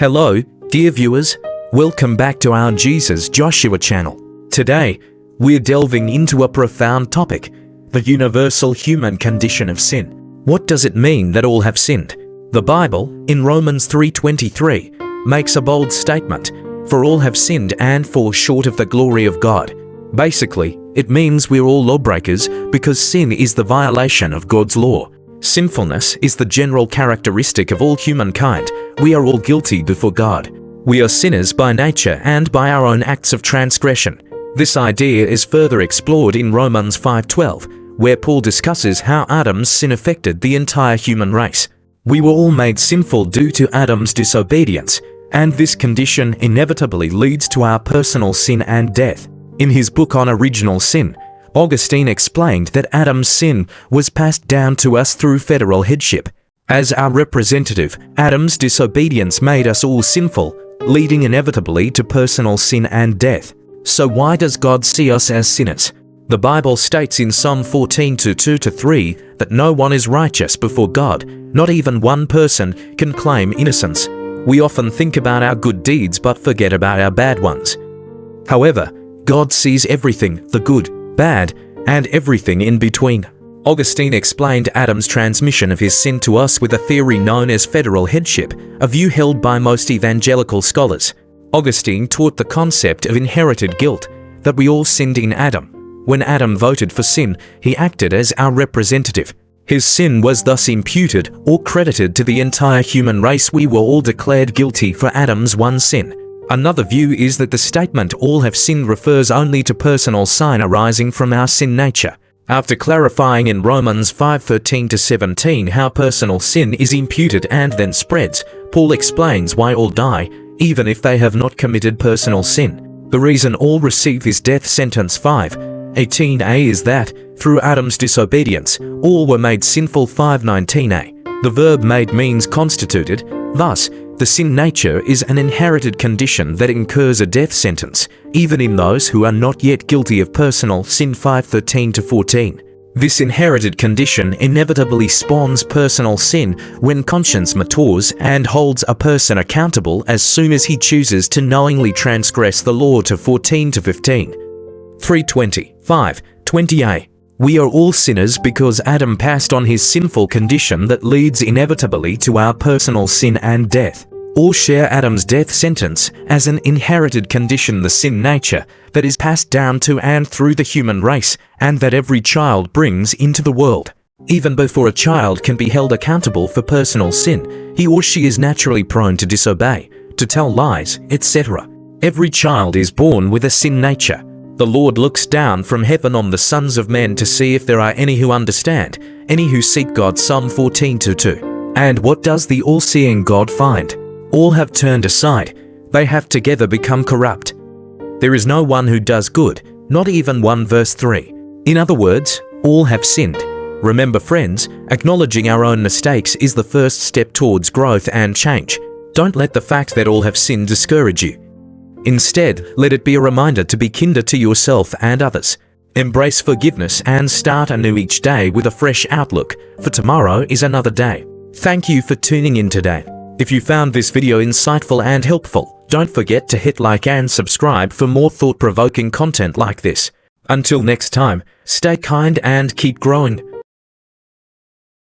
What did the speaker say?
Hello, dear viewers. Welcome back to our Jesus Joshua channel. Today, we're delving into a profound topic, the universal human condition of sin. What does it mean that all have sinned? The Bible, in Romans 3:23, makes a bold statement, for all have sinned and fall short of the glory of God. Basically, it means we're all lawbreakers because sin is the violation of God's law. Sinfulness is the general characteristic of all humankind. We are all guilty before God. We are sinners by nature and by our own acts of transgression. This idea is further explored in Romans 5:12, where Paul discusses how Adam's sin affected the entire human race. We were all made sinful due to Adam's disobedience, and this condition inevitably leads to our personal sin and death. In his book on original sin, Augustine explained that Adam's sin was passed down to us through federal headship. As our representative, Adam's disobedience made us all sinful, leading inevitably to personal sin and death. So why does God see us as sinners? The Bible states in Psalm 14:2-3 that no one is righteous before God. Not even one person can claim innocence. We often think about our good deeds but forget about our bad ones. However, God sees everything, the good, bad, and everything in between. Augustine explained Adam's transmission of his sin to us with a theory known as federal headship, a view held by most evangelical scholars. Augustine taught the concept of inherited guilt, that we all sinned in Adam. When Adam voted for sin, he acted as our representative. His sin was thus imputed or credited to the entire human race. We were all declared guilty for Adam's one sin. Another view is that the statement "all have sinned" refers only to personal sin arising from our sin nature. After clarifying in Romans 5:13-17 how personal sin is imputed and then spreads, Paul explains why all die, even if they have not committed personal sin. The reason all receive this death sentence 5:18a is that, through Adam's disobedience, all were made sinful 5:19a. The verb made means constituted. Thus, the sin nature is an inherited condition that incurs a death sentence, even in those who are not yet guilty of personal sin 5:13-14. This inherited condition inevitably spawns personal sin when conscience matures and holds a person accountable as soon as he chooses to knowingly transgress the law to 14-15. 3:20. We are all sinners because Adam passed on his sinful condition that leads inevitably to our personal sin and death. All share Adam's death sentence as an inherited condition, the sin nature that is passed down to and through the human race, and that every child brings into the world. Even before a child can be held accountable for personal sin, he or she is naturally prone to disobey, to tell lies, etc. Every child is born with a sin nature. The Lord looks down from heaven on the sons of men to see if there are any who understand, any who seek God. Psalm 14:2. And what does the all-seeing God find? All have turned aside, they have together become corrupt. There is no one who does good, not even one. Verse 3. In other words, all have sinned. Remember friends, acknowledging our own mistakes is the first step towards growth and change. Don't let the fact that all have sinned discourage you. Instead, let it be a reminder to be kinder to yourself and others. Embrace forgiveness and start anew each day with a fresh outlook, for tomorrow is another day. Thank you for tuning in today. If you found this video insightful and helpful, don't forget to hit like and subscribe for more thought-provoking content like this. Until next time, stay kind and keep growing.